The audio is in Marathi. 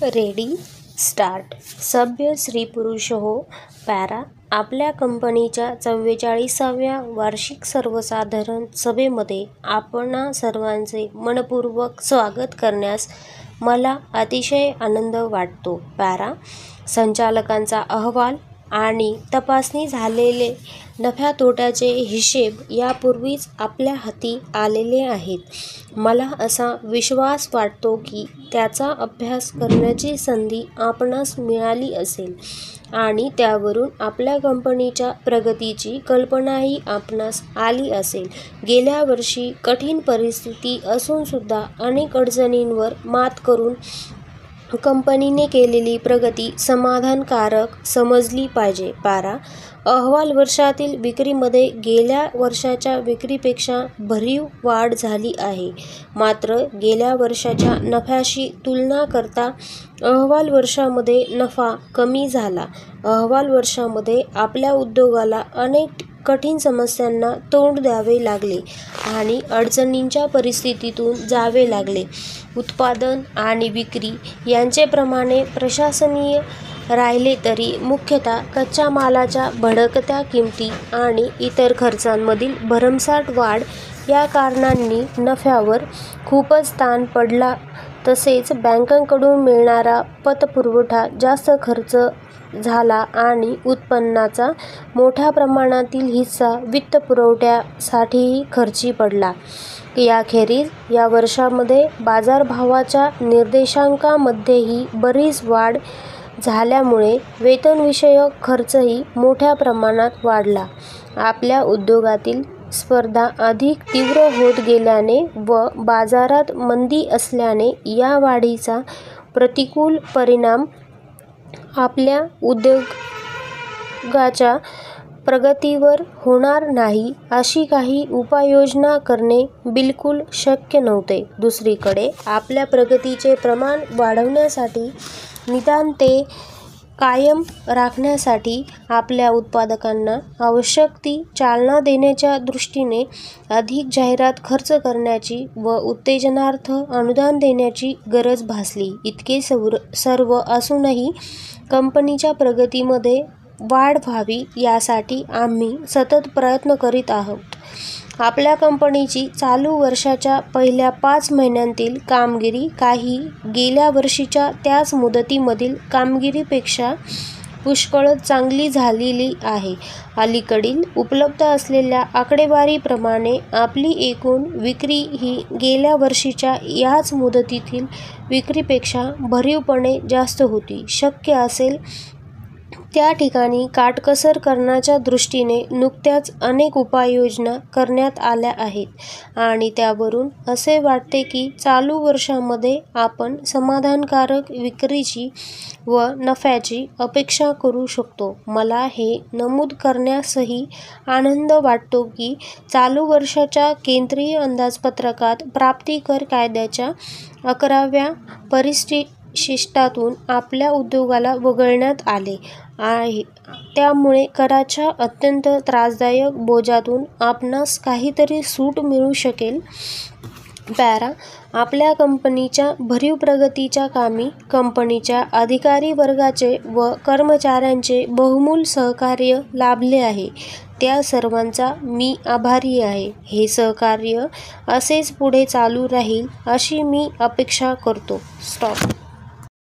Ready start. सभ्य स्त्री पुरुष हो. पॅरा. आपल्या कंपनीच्या 44व्या वार्षिक सर्वसाधारण सभेमध्ये आपणा सर्वांचे मनपूर्वक स्वागत करण्यास मला अतिशय आनंद वाटतो. पॅरा. संचालकांचा अहवाल आणि तपासणी झालेले नफ्या तोट्याचे हिशेब यापूर्वीच आपल्या हाती आलेले आहेत. मला असा विश्वास वाटतो की त्याचा अभ्यास करण्याची संधी आपणास मिळाली असेल आणि त्यावरून आपल्या कंपनीच्या प्रगतीची कल्पनाही आपणास आली असेल. गेल्या वर्षी कठीण परिस्थिती असून सुद्धा अनेक अडचणींवर मात करून कंपनीने केलेली प्रगती समाधानकारक समजली पाहिजे. पॅरा. अहवाल वर्षातील विक्रीमध्ये गेल्या वर्षाच्या विक्रीपेक्षा भरीव वाढ झाली आहे. मात्र गेल्या वर्षाच्या नफ्याशी तुलना करता अहवाल वर्षामध्ये नफा कमी झाला. अहवाल वर्षामध्ये आपल्या उद्योगाला अनेक कठीण समस्यांना तोंड द्यावे लागले आणि अडचणींच्या परिस्थितीतून जावे लागले. उत्पादन आणि विक्री यांचे प्रमाणे प्रशंसनीय राहिले तरी मुख्यतः कच्च्या मालाच्या भडकत्या किमती आणि इतर खर्चांमधील भरमसाठ वाढ या कारणांनी नफ्यावर खूपच ताण पडला. तसेच बँकांकडून मिळणारा पतपुरवठा जास्त खर्च झाला आणि उत्पन्नाचा मोठ्या प्रमाणातील हिस्सा वित्तपुरवठ्यासाठीही खर्ची पडला. याखेरीज या वर्षामध्ये बाजारभावाच्या निर्देशांकामध्येही बरीच वाढ झाल्यामुळे वेतनविषयक खर्चही मोठ्या प्रमाणात वाढला. आपल्या उद्योगातील स्पर्धा अधिक तीव्र होत गेल्याने व बाजारात मंदी असल्याने या वाढीचा प्रतिकूल परिणाम आपल्या उद्योगाच्या प्रगतीवर होणार नाही अशी काही उपाययोजना करणे बिलकुल शक्य नव्हते. दुसरीकडे आपल्या प्रगतीचे प्रमाण वाढवण्यासाठी निदान ते कायम राखण्यासाठी आपल्या उत्पादकांना आवश्यक ती चालना देण्याच्या दृष्टीने अधिक जाहिरात खर्च करण्याची व उत्तेजनार्थ अनुदान देण्याची गरज भासली. इतके सर्व असूनही कंपनीच्या प्रगतीमध्ये वाढ व्हावी यासाठी आम्ही सतत प्रयत्न करीत आहोत. आपल्या कंपनीची चालू वर्षाच्या पहिल्या 5 महिन्यांतील कामगिरी काही गेल्या वर्षीच्या त्याच मुदतीमधील कामगिरीपेक्षा पुष्कळच चांगली झालेली आहे. अलीकडील उपलब्ध असलेल्या आकडेवारीप्रमाणे आपली एकूण विक्री ही गेल्या वर्षीच्या याच मुदतीतील विक्रीपेक्षा भरीवपणे जास्त होती. शक्य असेल त्या ठिकाणी काटकसर करण्याच्या दृष्टीने नुकत्याच अनेक उपाययोजना करण्यात आल्या आहेत आणि त्यावरून असे वाटते की चालू वर्षामध्ये आपण समाधानकारक विक्रीची व नफ्याची अपेक्षा करू शकतो. मला हे नमूद करण्यासही आनंद वाटतो की चालू वर्षाच्या केंद्रीय अंदाजपत्रकात प्राप्ती कर कायद्याच्या 11व्या परिशिष्टातून आपल्या उद्योगाला वगळण्यात आले आहे. त्यामुळे कराच्या अत्यंत त्रासदायक बोजातून आपणास काहीतरी सूट मिळू शकेल. पॅरा. आपल्या कंपनीच्या भरीव प्रगतीच्या कामी कंपनीच्या अधिकारी वर्गाचे व कर्मचाऱ्यांचे बहुमूल्य सहकार्य लाभले आहे. त्या सर्वांचा मी आभारी आहे. हे सहकार्य असेच पुढे चालू राहील अशी मी अपेक्षा करतो. स्टॉप.